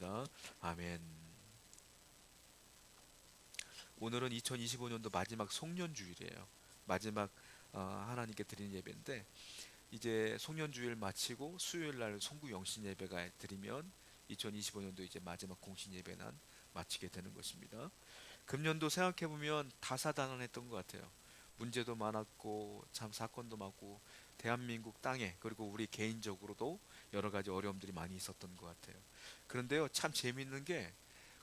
기도하겠습니다. 아멘. 오늘은 2025년도 마지막 송년주일이에요. 마지막 하나님께 드리는 예배인데, 이제 송년주일 마치고 수요일 날 송구 영신 예배가 드리면 2025년도 이제 마지막 공신 예배는 마치게 되는 것입니다. 금년도 생각해 보면 다사다난했던 것 같아요. 문제도 많았고 참 사건도 많고 대한민국 땅에, 그리고 우리 개인적으로도 여러 가지 어려움들이 많이 있었던 것 같아요. 그런데요, 참 재밌는 게,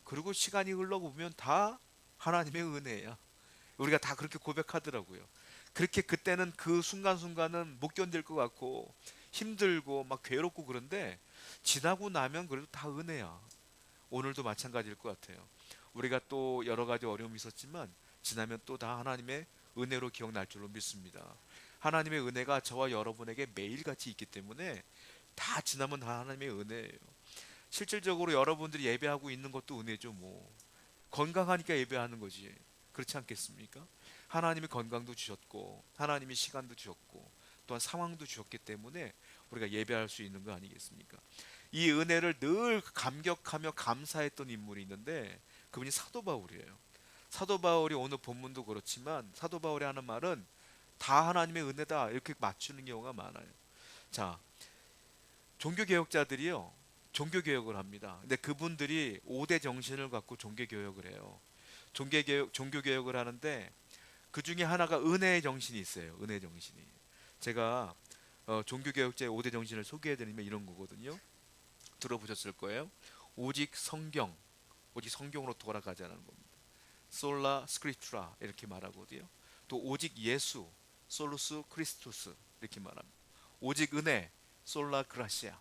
그리고 시간이 흘러보면 다 하나님의 은혜야. 우리가 다 그렇게 고백하더라고요. 그렇게 그때는 그 순간순간은 못 견딜 것 같고 힘들고 막 괴롭고, 그런데 지나고 나면 그래도 다 은혜야. 오늘도 마찬가지일 것 같아요. 우리가 또 여러 가지 어려움이 있었지만 지나면 또 다 하나님의 은혜로 기억날 줄로 믿습니다. 하나님의 은혜가 저와 여러분에게 매일같이 있기 때문에 다 지나면 다 하나님의 은혜예요. 실질적으로 여러분들이 예배하고 있는 것도 은혜죠. 뭐 건강하니까 예배하는 거지, 그렇지 않겠습니까? 하나님이 건강도 주셨고 하나님이 시간도 주셨고 또한 상황도 주셨기 때문에 우리가 예배할 수 있는 거 아니겠습니까? 이 은혜를 늘 감격하며 감사했던 인물이 있는데, 그분이 사도 바울이에요. 사도 바울이 오늘 본문도 그렇지만 사도 바울이 하는 말은 다 하나님의 은혜다, 이렇게 맞추는 경우가 많아요. 자, 종교개혁자들이요, 종교개혁을 합니다. 근데 그분들이 5대 정신을 갖고 종교개혁을 해요. 종교개혁을 하는데 그 중에 하나가 은혜의 정신이 있어요. 은혜 정신이. 제가 종교개혁자의 5대 정신을 소개해드리면 이런 거거든요. 들어보셨을 거예요. 오직 성경, 오직 성경으로 돌아가자는 겁니다. 솔라 스크립투라 이렇게 말하거든요. 또 오직 예수, 솔루스 크리스투스 이렇게 말합니다. 오직 은혜, 솔라 그라시아.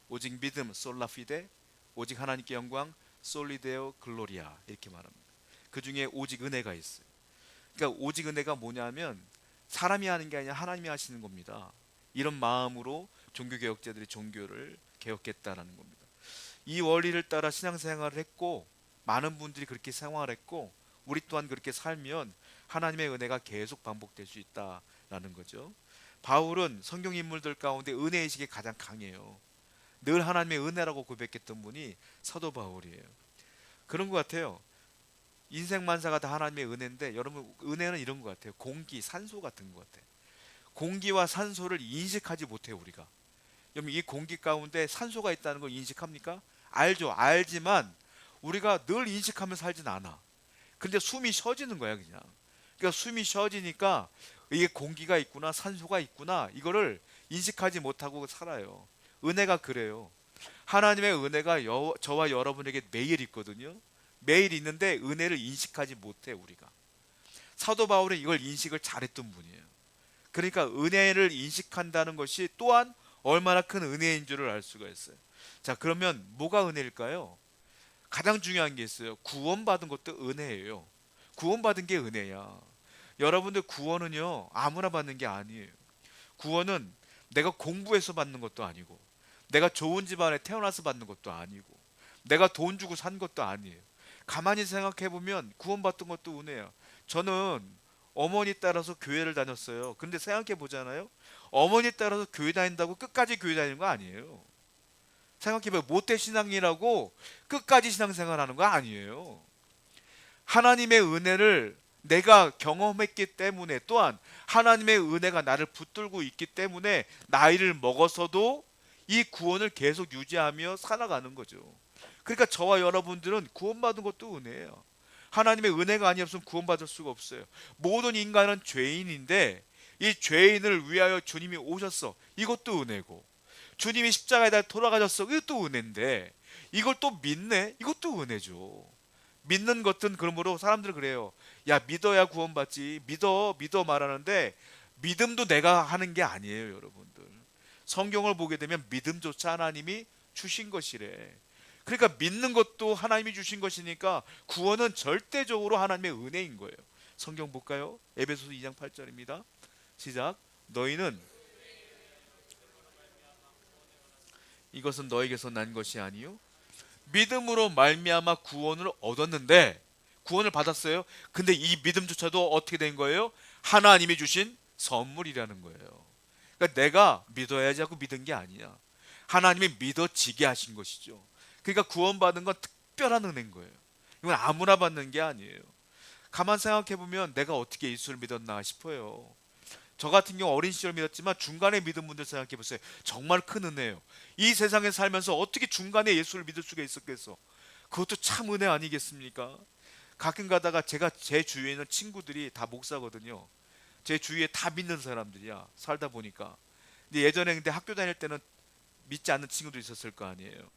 오직 믿음, 솔라 피데. 오직 하나님께 영광, 솔리데오 글로리아 이렇게 말합니다. 그 중에 오직 은혜가 있어요. 그러니까 오직 은혜가 뭐냐면 사람이 하는 게 아니라 하나님이 하시는 겁니다. 이런 마음으로 종교개혁자들이 종교를 개혁했다라는 겁니다. 이 원리를 따라 신앙생활을 했고 많은 분들이 그렇게 생활했고 우리 또한 그렇게 살면 하나님의 은혜가 계속 반복될 수 있다라는 거죠. 바울은 성경 인물들 가운데 은혜의식이 가장 강해요. 늘 하나님의 은혜라고 고백했던 분이 사도 바울이에요. 그런 것 같아요. 인생 만사가 다 하나님의 은혜인데, 여러분 은혜는 이런 것 같아요. 공기, 산소 같은 것 같아요. 공기와 산소를 인식하지 못해요 우리가. 여러분 이 공기 가운데 산소가 있다는 걸 인식합니까? 알죠. 알지만 우리가 늘 인식하며 살진 않아. 근데 숨이 쉬어지는 거야 그냥. 그러니까 숨이 쉬어지니까 이게 공기가 있구나, 산소가 있구나, 이거를 인식하지 못하고 살아요. 은혜가 그래요. 하나님의 은혜가 저와 여러분에게 매일 있거든요. 매일 있는데 은혜를 인식하지 못해 우리가. 사도 바울은 이걸 인식을 잘했던 분이에요. 그러니까 은혜를 인식한다는 것이 또한 얼마나 큰 은혜인 줄을 알 수가 있어요. 자, 그러면 뭐가 은혜일까요? 가장 중요한 게 있어요. 구원받은 것도 은혜예요. 구원받은 게 은혜야. 여러분들 구원은요 아무나 받는 게 아니에요. 구원은 내가 공부해서 받는 것도 아니고, 내가 좋은 집안에 태어나서 받는 것도 아니고, 내가 돈 주고 산 것도 아니에요. 가만히 생각해 보면 구원받던 것도 은혜야. 저는 어머니 따라서 교회를 다녔어요. 근데 생각해 보잖아요. 어머니 따라서 교회 다닌다고 끝까지 교회 다니는 거 아니에요. 생각해봐요. 모태 신앙이라고 끝까지 신앙생활하는 거 아니에요. 하나님의 은혜를 내가 경험했기 때문에, 또한 하나님의 은혜가 나를 붙들고 있기 때문에 나이를 먹어서도 이 구원을 계속 유지하며 살아가는 거죠. 그러니까 저와 여러분들은 구원받은 것도 은혜예요. 하나님의 은혜가 아니었으면 구원받을 수가 없어요. 모든 인간은 죄인인데 이 죄인을 위하여 주님이 오셨어. 이것도 은혜고, 주님이 십자가에 달려 돌아가셨어. 이것도 은혜인데 이걸 또 믿네? 이것도 은혜죠. 믿는 것은, 그러므로 사람들은 그래요. 야, 믿어야 구원받지. 믿어, 믿어 말하는데 믿음도 내가 하는 게 아니에요, 여러분들. 성경을 보게 되면 믿음조차 하나님이 주신 것이래. 그러니까 믿는 것도 하나님이 주신 것이니까 구원은 절대적으로 하나님의 은혜인 거예요. 성경 볼까요? 에베소서 2장 8절입니다. 시작. 너희는 이것은 너에게서 난 것이 아니요 믿음으로 말미암아 구원을 얻었는데, 구원을 받았어요. 근데 이 믿음조차도 어떻게 된 거예요? 하나님이 주신 선물이라는 거예요. 그러니까 내가 믿어야지 하고 믿은 게 아니야. 하나님이 믿어지게 하신 것이죠. 그러니까 구원받은 건 특별한 은혜인 거예요. 이건 아무나 받는 게 아니에요. 가만 생각해 보면 내가 어떻게 예수를 믿었나 싶어요. 저 같은 경우 어린 시절 믿었지만 중간에 믿은 분들 생각해 보세요. 정말 큰 은혜예요. 이 세상에 살면서 어떻게 중간에 예수를 믿을 수가 있었겠어? 그것도 참 은혜 아니겠습니까? 가끔 가다가 제가 제 주위에 있는 친구들이 다 목사거든요. 제 주위에 다 믿는 사람들이야. 살다 보니까. 근데 예전에 근데 학교 다닐 때는 믿지 않는 친구도 있었을 거 아니에요.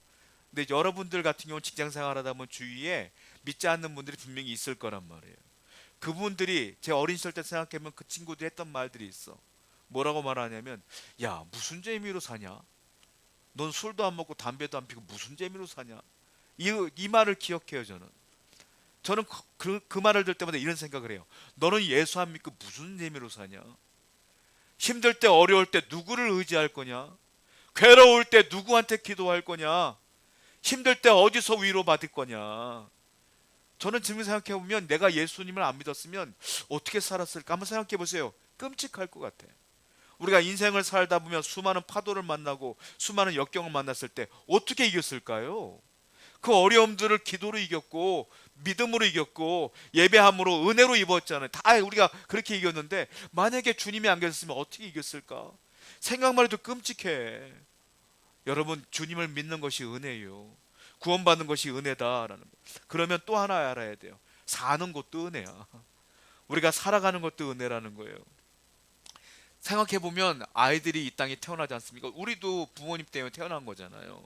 근데 여러분들 같은 경우는 직장 생활하다 보면 주위에 믿지 않는 분들이 분명히 있을 거란 말이에요. 그분들이 제 어린 시절 때 생각해보면 그 친구들이 했던 말들이 있어. 뭐라고 말하냐면, 야 무슨 재미로 사냐? 넌 술도 안 먹고 담배도 안 피고 무슨 재미로 사냐? 이 말을 기억해요. 저는 그 말을 들을 때마다 이런 생각을 해요. 너는 예수 안 믿고 무슨 재미로 사냐? 힘들 때 어려울 때 누구를 의지할 거냐? 괴로울 때 누구한테 기도할 거냐? 힘들 때 어디서 위로받을 거냐? 저는 지금 생각해 보면 내가 예수님을 안 믿었으면 어떻게 살았을까 한번 생각해 보세요. 끔찍할 것 같아. 우리가 인생을 살다 보면 수많은 파도를 만나고 수많은 역경을 만났을 때 어떻게 이겼을까요? 그 어려움들을 기도로 이겼고 믿음으로 이겼고 예배함으로 은혜로 입었잖아요. 다 우리가 그렇게 이겼는데 만약에 주님이 안 계셨으면 어떻게 이겼을까? 생각만 해도 끔찍해. 여러분, 주님을 믿는 것이 은혜예요. 구원받는 것이 은혜다라는 거. 그러면 또 하나 알아야 돼요. 사는 것도 은혜야. 우리가 살아가는 것도 은혜라는 거예요. 생각해 보면 아이들이 이 땅에 태어나지 않습니까? 우리도 부모님 때문에 태어난 거잖아요.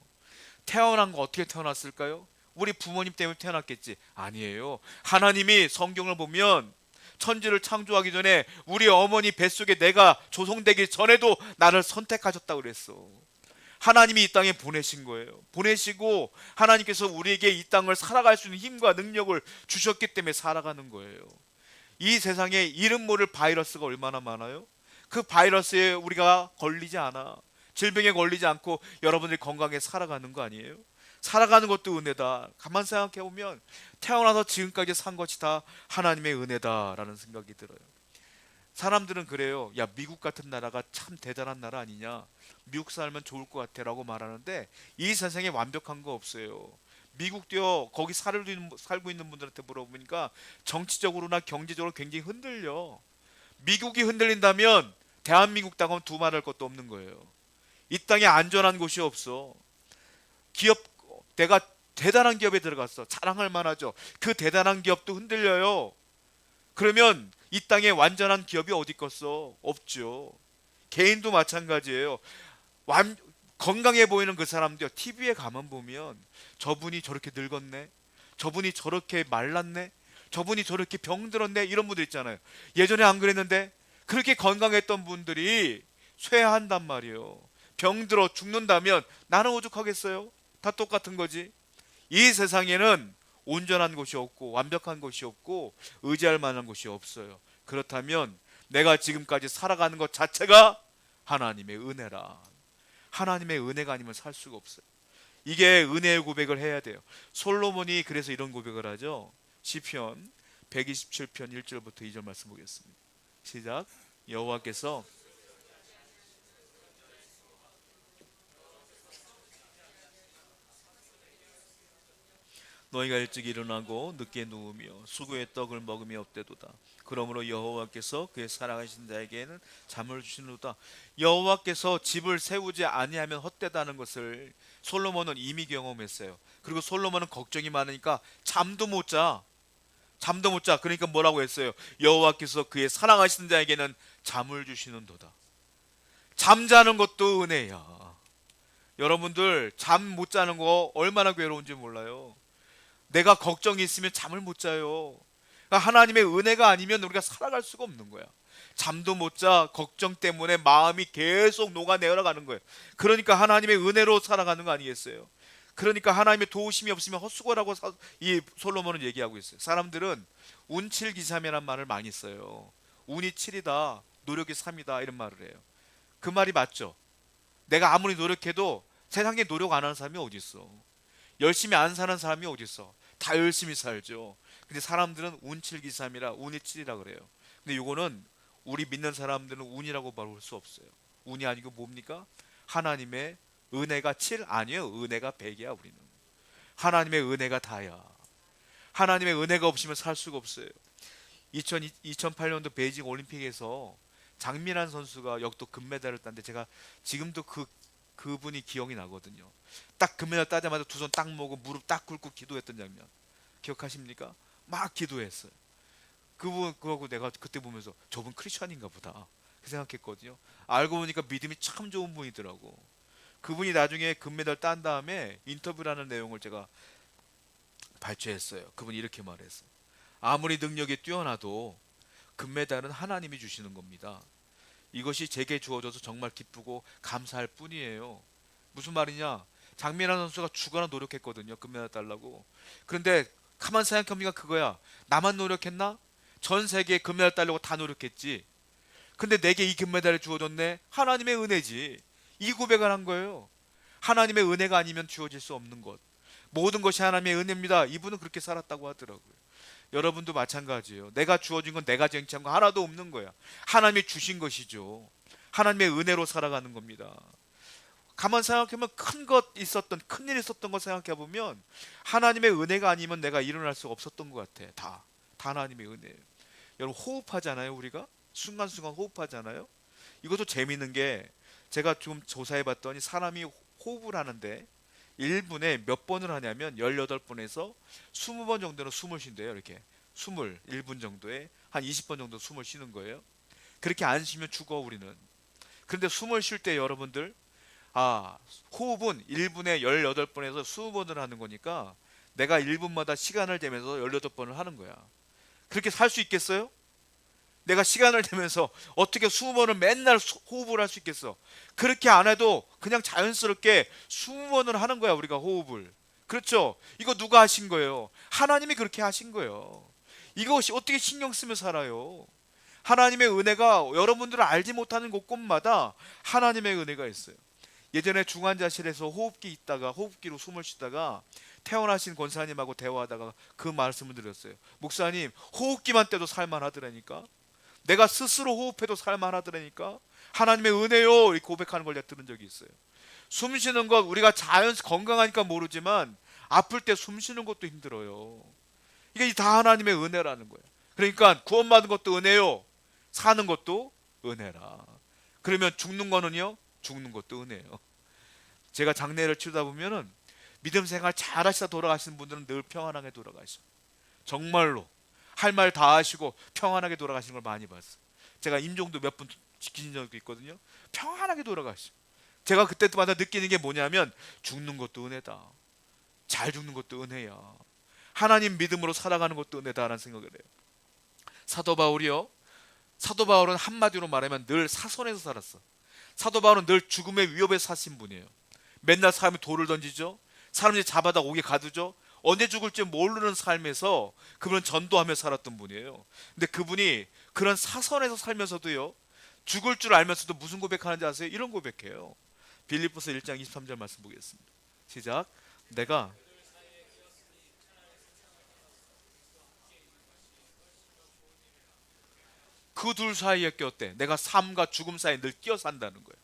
태어난 거 어떻게 태어났을까요? 우리 부모님 때문에 태어났겠지? 아니에요. 하나님이 성경을 보면 천지를 창조하기 전에 우리 어머니 뱃속에 내가 조성되기 전에도 나를 선택하셨다고 그랬어. 하나님이 이 땅에 보내신 거예요. 보내시고 하나님께서 우리에게 이 땅을 살아갈 수 있는 힘과 능력을 주셨기 때문에 살아가는 거예요. 이 세상에 이름 모를 바이러스가 얼마나 많아요? 그 바이러스에 우리가 걸리지 않아. 질병에 걸리지 않고 여러분들이 건강하게 살아가는 거 아니에요? 살아가는 것도 은혜다. 가만 생각해 보면 태어나서 지금까지 산 것이 다 하나님의 은혜다라는 생각이 들어요. 사람들은 그래요. 야, 미국 같은 나라가 참 대단한 나라 아니냐? 미국 살면 좋을 것 같아라고 말하는데 이 세상에 완벽한 거 없어요. 미국도요. 거기 살고 있는 분들한테 물어보니까 정치적으로나 경제적으로 굉장히 흔들려. 미국이 흔들린다면 대한민국 땅은 두말할 것도 없는 거예요. 이 땅에 안전한 곳이 없어. 기업, 내가 대단한 기업에 들어갔어. 자랑할 만하죠. 그 대단한 기업도 흔들려요. 그러면 이 땅에 완전한 기업이 어디 있겠어? 없죠. 개인도 마찬가지예요. 건강해 보이는 그 사람들 TV에 가만 보면 저분이 저렇게 늙었네, 저분이 저렇게 말랐네, 저분이 저렇게 병들었네, 이런 분들 있잖아요. 예전에 안 그랬는데 그렇게 건강했던 분들이 쇠한단 말이에요. 병들어 죽는다면 나는 오죽하겠어요? 다 똑같은 거지. 이 세상에는 온전한 곳이 없고 완벽한 곳이 없고 의지할 만한 곳이 없어요. 그렇다면 내가 지금까지 살아가는 것 자체가 하나님의 은혜라. 하나님의 은혜가 아니면 살 수가 없어요. 이게 은혜의 고백을 해야 돼요. 솔로몬이 그래서 이런 고백을 하죠. 시편 127편 1절부터 2절 말씀 보겠습니다. 시작. 여호와께서 너희가 일찍 일어나고 늦게 누우며 수고의 떡을 먹으며 없대도다. 그러므로 여호와께서 그의 사랑하신 자에게는 잠을 주시노다. 여호와께서 집을 세우지 아니하면 헛되다는 것을 솔로몬은 이미 경험했어요. 그리고 솔로몬은 걱정이 많으니까 잠도 못 자. 잠도 못 자. 그러니까 뭐라고 했어요? 여호와께서 그의 사랑하신 자에게는 잠을 주시는도다. 잠자는 것도 은혜야. 여러분들 잠 못 자는 거 얼마나 괴로운지 몰라요. 내가 걱정이 있으면 잠을 못 자요. 그러니까 하나님의 은혜가 아니면 우리가 살아갈 수가 없는 거야. 잠도 못 자. 걱정 때문에 마음이 계속 녹아내려가는 거예요. 그러니까 하나님의 은혜로 살아가는 거 아니겠어요? 그러니까 하나님의 도우심이 없으면 헛수고라고 이 솔로몬은 얘기하고 있어요. 사람들은 운칠기삼이라는 말을 많이 써요. 운이 7이다, 노력이 3이다 이런 말을 해요. 그 말이 맞죠? 내가 아무리 노력해도 세상에 노력 안 하는 사람이 어디 있어? 열심히 안 사는 사람이 어디 있어? 다 열심히 살죠. 근데 사람들은 운칠기삼이라 운이 7이라 그래요. 근데 이거는 우리 믿는 사람들은 운이라고 말할 수 없어요. 운이 아니고 뭡니까? 하나님의 은혜가 7 아니에요. 은혜가 100이야 우리는. 하나님의 은혜가 다야. 하나님의 은혜가 없으면 살 수가 없어요. 2008년도 베이징 올림픽에서 장민환 선수가 역도 금메달을 땄는데 제가 지금도 그분이 기억이 나거든요. 딱 금메달 따자마자 두 손 딱 모으고 무릎 딱 꿇고 기도했던 장면 기억하십니까? 막 기도했어요. 그거고 내가 그때 보면서 저분 크리스천인가 보다 그 생각했거든요. 알고 보니까 믿음이 참 좋은 분이더라고. 그분이 나중에 금메달 딴 다음에 인터뷰라는 내용을 제가 발췌했어요. 그분이 이렇게 말했어요. 아무리 능력이 뛰어나도 금메달은 하나님이 주시는 겁니다. 이것이 제게 주어져서 정말 기쁘고 감사할 뿐이에요. 무슨 말이냐? 장민환 선수가 죽어나 노력했거든요. 금메달 달라고. 그런데 가만 생각해보니까 그거야. 나만 노력했나? 전 세계에 금메달 따려고 다 노력했지. 근데 내게 이 금메달이 주어졌네. 하나님의 은혜지. 이 고백을 한 거예요. 하나님의 은혜가 아니면 주어질 수 없는 것. 모든 것이 하나님의 은혜입니다. 이분은 그렇게 살았다고 하더라고요. 여러분도 마찬가지예요. 내가 주어진 건 내가 쟁취한 거 하나도 없는 거야. 하나님이 주신 것이죠. 하나님의 은혜로 살아가는 겁니다. 가만 생각해보면 큰일 있었던 거 생각해보면 하나님의 은혜가 아니면 내가 일어날 수 없었던 것 같아. 다 하나님의 은혜예요. 여러분 호흡하잖아요. 우리가 순간순간 호흡하잖아요. 이것도 재밌는 게 제가 좀 조사해봤더니 사람이 호흡을 하는데 1분에 몇 번을 하냐면 18번에서 20번 정도는 숨을 쉰대요. 이렇게 1분 정도에 한 20번 정도 숨을 쉬는 거예요. 그렇게 안 쉬면 죽어 우리는. 그런데 숨을 쉴 때 여러분들 호흡은 1분에 18번에서 20번을 하는 거니까 내가 1분마다 시간을 재면서 18번을 하는 거야. 그렇게 살 수 있겠어요? 내가 시간을 대면서 어떻게 20번을 맨날 호흡을 할 수 있겠어? 그렇게 안 해도 그냥 자연스럽게 20번을 하는 거야 우리가 호흡을. 그렇죠? 이거 누가 하신 거예요? 하나님이 그렇게 하신 거예요. 이것이 어떻게 신경 쓰며 살아요? 하나님의 은혜가 여러분들은 알지 못하는 곳곳마다 하나님의 은혜가 있어요. 예전에 중환자실에서 호흡기로 숨을 쉬다가 퇴원하신 권사님하고 대화하다가 그 말씀을 드렸어요. 목사님, 호흡기만 떼도 살만하더라니까. 내가 스스로 호흡해도 살만하더라니까. 하나님의 은혜요 이렇게 고백하는 걸 내가 들은 적이 있어요. 숨 쉬는 것 우리가 건강하니까 모르지만 아플 때 숨 쉬는 것도 힘들어요. 이게 다 하나님의 은혜라는 거예요. 그러니까 구원받은 것도 은혜요, 사는 것도 은혜라. 그러면 죽는 거는요, 죽는 것도 은혜예요. 제가 장례를 치르다 보면은 믿음 생활 잘 하시다 돌아가시는 분들은 늘 평안하게 돌아가셔. 정말로 할 말 다 하시고 평안하게 돌아가시는 걸 많이 봤어. 제가 임종도 몇 분 지킨 적도 있거든요. 평안하게 돌아가시죠. 제가 그때마다 느끼는 게 뭐냐면 죽는 것도 은혜다. 잘 죽는 것도 은혜야. 하나님 믿음으로 살아가는 것도 은혜다라는 생각을 해요. 사도 바울은 한마디로 말하면 늘 사선에서 살았어. 사도 바울은 늘 죽음의 위협에 사신 분이에요. 맨날 사람이 돌을 던지죠. 사람들이 잡아다 옥에 가두죠. 언제 죽을지 모르는 삶에서 그분은 전도하며 살았던 분이에요. 근데 그분이 그런 사선에서 살면서도요, 죽을 줄 알면서도 무슨 고백하는지 아세요? 이런 고백해요. 빌립보서 1장 23절 말씀 보겠습니다. 시작. 내가 그 둘 사이에 꼈대. 내가 삶과 죽음 사이에 늘 끼어 산다는 거예요.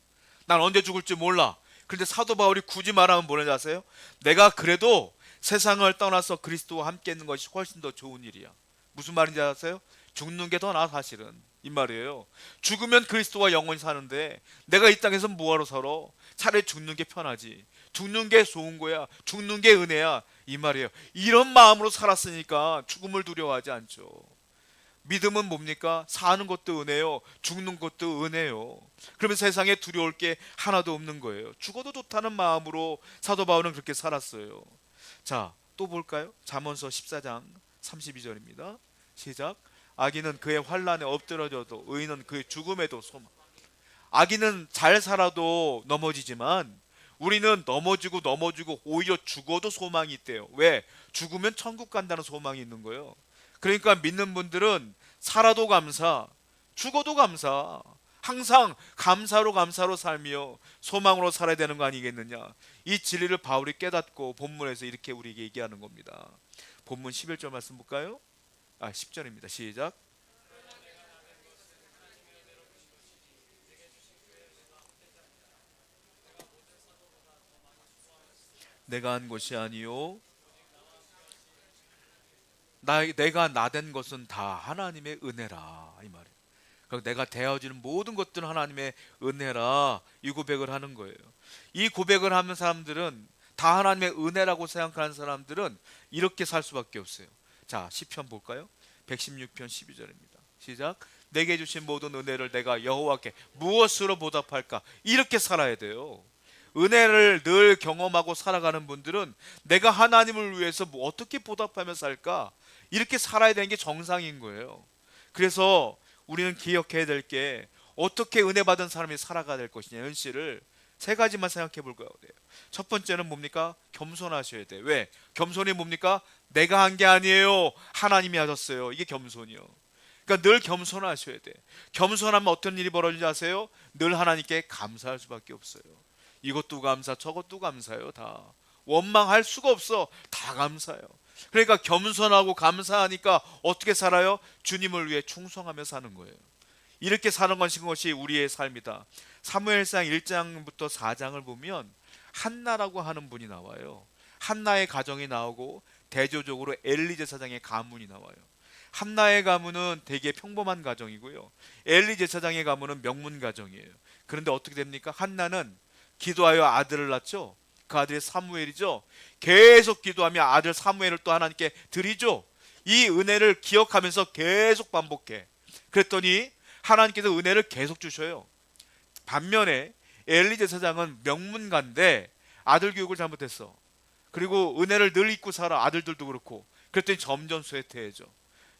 난 언제 죽을지 몰라. 그런데 사도 바울이 굳이 말하면 뭐라는지 아세요? 내가 그래도 세상을 떠나서 그리스도와 함께 있는 것이 훨씬 더 좋은 일이야. 무슨 말인지 아세요? 죽는 게 더 나아 사실은. 이 말이에요. 죽으면 그리스도와 영원히 사는데 내가 이 땅에서 뭐하러 살아? 차라리 죽는 게 편하지. 죽는 게 좋은 거야. 죽는 게 은혜야. 이 말이에요. 이런 마음으로 살았으니까 죽음을 두려워하지 않죠. 믿음은 뭡니까? 사는 것도 은혜요, 죽는 것도 은혜요. 그러면 세상에 두려울 게 하나도 없는 거예요. 죽어도 좋다는 마음으로 사도 바울은 그렇게 살았어요. 자, 또 볼까요? 잠언서 14장 32절입니다. 시작. 악인은 그의 환난에 엎드러져도 의인은 그의 죽음에도 소망. 악인은 잘 살아도 넘어지지만 우리는 넘어지고 오히려 죽어도 소망이 있대요. 왜? 죽으면 천국 간다는 소망이 있는 거예요. 그러니까 믿는 분들은 살아도 감사, 죽어도 감사, 항상 감사로 살며 소망으로 살아야 되는 거 아니겠느냐. 이 진리를 바울이 깨닫고 본문에서 이렇게 우리에게 얘기하는 겁니다. 본문 11절 말씀 볼까요? 10절입니다. 시작. 내가 한 것이 아니요 내가 나된 것은 다 하나님의 은혜라 이 말이에요. 그리고 내가 되어지는 모든 것들은 하나님의 은혜라 이 고백을 하는 거예요. 이 고백을 하는 사람들은 다 하나님의 은혜라고 생각하는 사람들은 이렇게 살 수밖에 없어요. 자, 시편 볼까요? 116편 12절입니다. 시작. 내게 주신 모든 은혜를 내가 여호와께 무엇으로 보답할까? 이렇게 살아야 돼요. 은혜를 늘 경험하고 살아가는 분들은 내가 하나님을 위해서 뭐 어떻게 보답하며 살까? 이렇게 살아야 되는 게 정상인 거예요. 그래서 우리는 기억해야 될 게 어떻게 은혜 받은 사람이 살아가야 될 것이냐 현실을 세 가지만 생각해 볼 거예요. 첫 번째는 뭡니까? 겸손하셔야 돼. 왜? 겸손이 뭡니까? 내가 한 게 아니에요. 하나님이 하셨어요. 이게 겸손이요. 그러니까 늘 겸손하셔야 돼. 겸손하면 어떤 일이 벌어지지 아세요? 늘 하나님께 감사할 수밖에 없어요. 이것도 감사, 저것도 감사요. 다 원망할 수가 없어. 다 감사해요. 그러니까 겸손하고 감사하니까 어떻게 살아요? 주님을 위해 충성하며 사는 거예요. 이렇게 사는 것이 우리의 삶이다. 사무엘상 1장부터 4장을 보면 한나라고 하는 분이 나와요. 한나의 가정이 나오고 대조적으로 엘리 제사장의 가문이 나와요. 한나의 가문은 되게 평범한 가정이고요. 엘리 제사장의 가문은 명문 가정이에요. 그런데 어떻게 됩니까? 한나는 기도하여 아들을 낳죠. 그 아들이 사무엘이죠. 계속 기도하며 아들 사무엘을 또 하나님께 드리죠. 이 은혜를 기억하면서 계속 반복해. 그랬더니 하나님께서 은혜를 계속 주셔요. 반면에 엘리 제사장은 명문가인데 아들 교육을 잘못했어. 그리고 은혜를 늘 잊고 살아. 아들들도 그렇고. 그랬더니 점점 쇠퇴해져.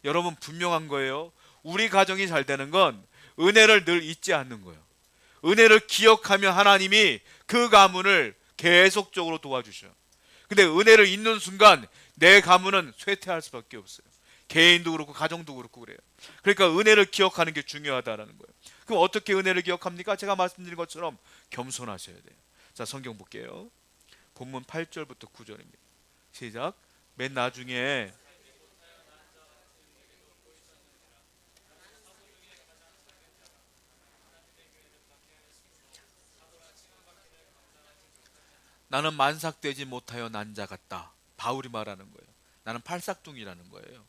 여러분 분명한 거예요. 우리 가정이 잘 되는 건 은혜를 늘 잊지 않는 거예요. 은혜를 기억하며 하나님이 그 가문을 계속적으로 도와주셔. 근데 은혜를 잊는 순간 내 가문은 쇠퇴할 수밖에 없어요. 개인도 그렇고 가정도 그렇고 그래요. 그러니까 은혜를 기억하는 게 중요하다라는 거예요. 그럼 어떻게 은혜를 기억합니까? 제가 말씀드린 것처럼 겸손하셔야 돼요. 자, 성경 볼게요. 본문 8절부터 9절입니다. 시작. 맨 나중에 나는 만삭되지 못하여 난 자 같다. 바울이 말하는 거예요. 나는 팔싹둥이라는 거예요.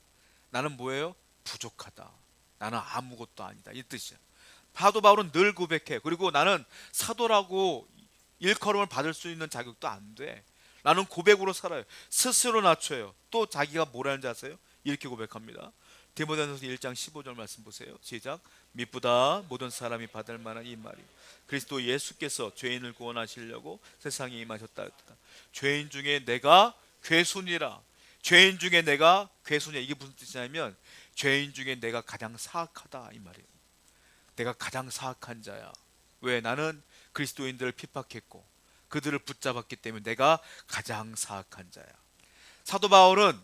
나는 뭐예요? 부족하다. 나는 아무것도 아니다. 이 뜻이야. 사도 바울은 늘 고백해. 그리고 나는 사도라고 일컬음을 받을 수 있는 자격도 안 돼. 나는 고백으로 살아요. 스스로 낮춰요. 또 자기가 뭐라는지 아세요? 이렇게 고백합니다. 디모데전서 1장 15절 말씀 보세요. 시작. 미쁘다 모든 사람이 받을 만한 이 말이 그리스도 예수께서 죄인을 구원하시려고 세상에 임하셨다. 죄인 중에 내가 괴순이라. 죄인 중에 내가 괴순이야. 이게 무슨 뜻이냐면 죄인 중에 내가 가장 사악하다 이 말이에요. 내가 가장 사악한 자야. 왜? 나는 그리스도인들을 핍박했고 그들을 붙잡았기 때문에 내가 가장 사악한 자야. 사도 바울은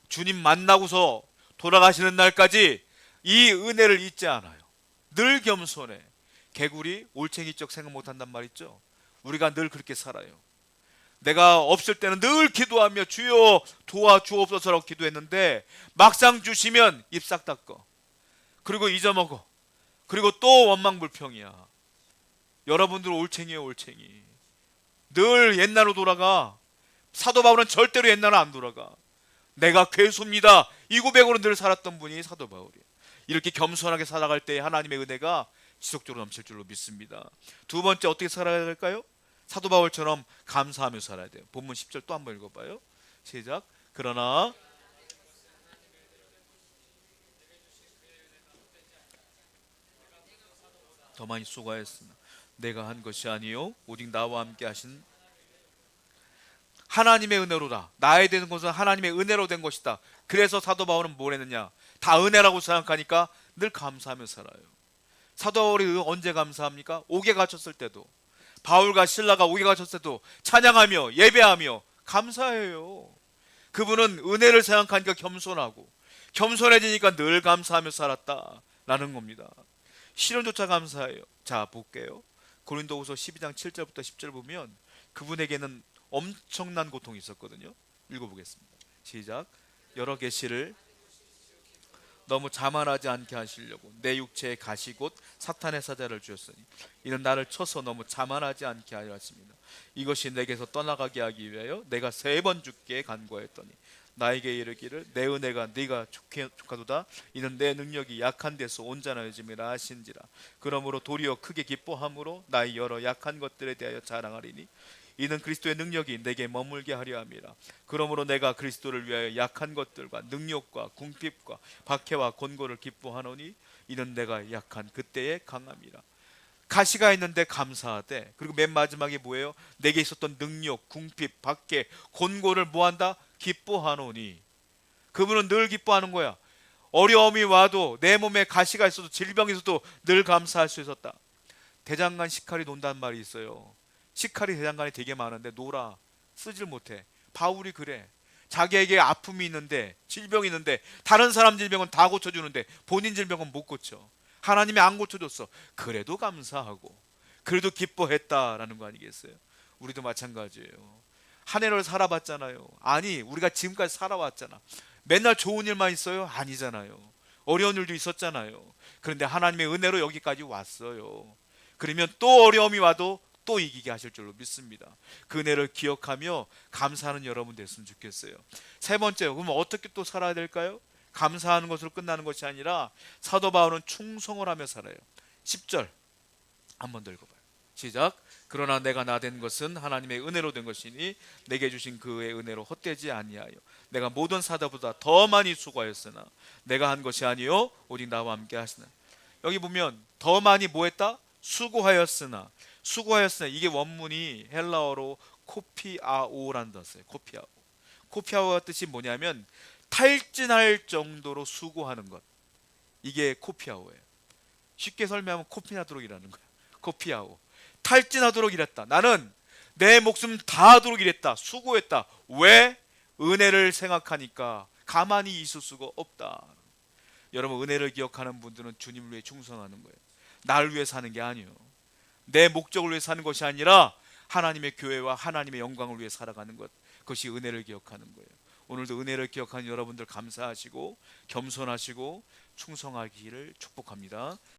주님 만나고서 돌아가시는 날까지 이 은혜를 잊지 않아요. 늘 겸손해. 개구리 올챙이적 생각 못한단 말 있죠. 우리가 늘 그렇게 살아요. 내가 없을 때는 늘 기도하며 주여 도와주옵소서라고 기도했는데 막상 주시면 입 싹 닦어. 그리고 잊어먹어. 그리고 또 원망불평이야. 여러분들 올챙이에요. 올챙이. 늘 옛날로 돌아가. 사도 바울은 절대로 옛날로 안 돌아가. 내가 괴수입니다. 이 고백으로 늘 살았던 분이 사도 바울이에요. 이렇게 겸손하게 살아갈 때 하나님의 은혜가 지속적으로 넘칠 줄로 믿습니다. 두 번째 어떻게 살아야 될까요? 사도 바울처럼 감사하며 살아야 돼요. 본문 10절 또 한번 읽어봐요. 시작. 그러나 더 많이 수고하였으나 내가 한 것이 아니요 오직 나와 함께 하신 하나님의 은혜로다. 나에 대한 것은 하나님의 은혜로 된 것이다. 그래서 사도 바울은 뭘 했느냐? 다 은혜라고 생각하니까 늘 감사하며 살아요. 사도 바울이 언제 감사합니까? 옥에 갇혔을 때도, 바울과 실라가 옥에 갇혔을 때도 찬양하며 예배하며 감사해요. 그분은 은혜를 생각하니까 겸손하고 겸손해지니까 늘 감사하며 살았다라는 겁니다. 실현조차 감사해요. 자, 볼게요. 고린도후서 12장 7절부터 10절 보면 그분에게는 엄청난 고통이 있었거든요. 읽어보겠습니다. 시작. 여러 계시를 너무 자만하지 않게 하시려고 내 육체에 가시 곧 사탄의 사자를 주었으니 이는 나를 쳐서 너무 자만하지 않게 하려 하십니다. 이것이 내게서 떠나가게 하기 위하여 내가 3번 주께 간구하였더니 나에게 이르기를 내 은혜가 네가 족하도다. 이는 내 능력이 약한 데서 온전하여짐이라 하신지라. 그러므로 도리어 크게 기뻐함으로 나의 여러 약한 것들에 대하여 자랑하리니 이는 그리스도의 능력이 내게 머물게 하려 함이라. 그러므로 내가 그리스도를 위하여 약한 것들과 능력과 궁핍과 박해와 곤고를 기뻐하노니 이는 내가 약한 그때의 강함이라. 가시가 있는데 감사하되, 그리고 맨 마지막에 뭐예요? 내게 있었던 능력, 궁핍, 박해, 곤고를 뭐한다? 기뻐하노니. 그분은 늘 기뻐하는 거야. 어려움이 와도, 내 몸에 가시가 있어도, 질병이 있어도 늘 감사할 수 있었다. 대장간 시칼이 논다는 말이 있어요. 시칼이 대장간이 되게 많은데 놀아 쓰질 못해. 바울이 그래. 자기에게 아픔이 있는데, 질병이 있는데, 다른 사람 질병은 다 고쳐주는데 본인 질병은 못 고쳐. 하나님이 안 고쳐줬어. 그래도 감사하고, 그래도 기뻐했다라는 거 아니겠어요? 우리도 마찬가지예요. 한 해를 살아봤잖아요. 아니, 우리가 지금까지 살아왔잖아. 맨날 좋은 일만 있어요? 아니잖아요. 어려운 일도 있었잖아요. 그런데 하나님의 은혜로 여기까지 왔어요. 그러면 또 어려움이 와도 또 이기게 하실 줄로 믿습니다. 그 은혜를 기억하며 감사하는 여러분 됐으면 좋겠어요. 세 번째, 그럼 어떻게 또 살아야 될까요? 감사하는 것으로 끝나는 것이 아니라 사도 바울은 충성을 하며 살아요. 10절 한번 더 읽어봐요. 시작. 그러나 내가 나된 것은 하나님의 은혜로 된 것이니 내게 주신 그의 은혜로 헛되지 아니하여 내가 모든 사도보다 더 많이 수고하였으나 내가 한 것이 아니요 오직 나와 함께 하시나. 여기 보면 더 많이 뭐 했다? 수고하였으나. 수고하였으나, 이게 원문이 헬라어로 코피아오라는 뜻이에요. 코피아오. 코피아오의 뜻이 뭐냐면 탈진할 정도로 수고하는 것. 이게 코피아오예요. 쉽게 설명하면 코피나도록 거야. 코피아오. 탈진하도록 일했다. 나는 내 목숨 다하도록 일했다. 수고했다. 왜? 은혜를 생각하니까 가만히 있을 수가 없다. 여러분, 은혜를 기억하는 분들은 주님을 위해 충성하는 거예요. 나를 위해 사는 게 아니에요. 내 목적을 위해 사는 것이 아니라 하나님의 교회와 하나님의 영광을 위해 살아가는 것. 그것이 은혜를 기억하는 거예요. 오늘도 은혜를 기억하는 여러분들 감사하시고 겸손하시고 충성하기를 축복합니다.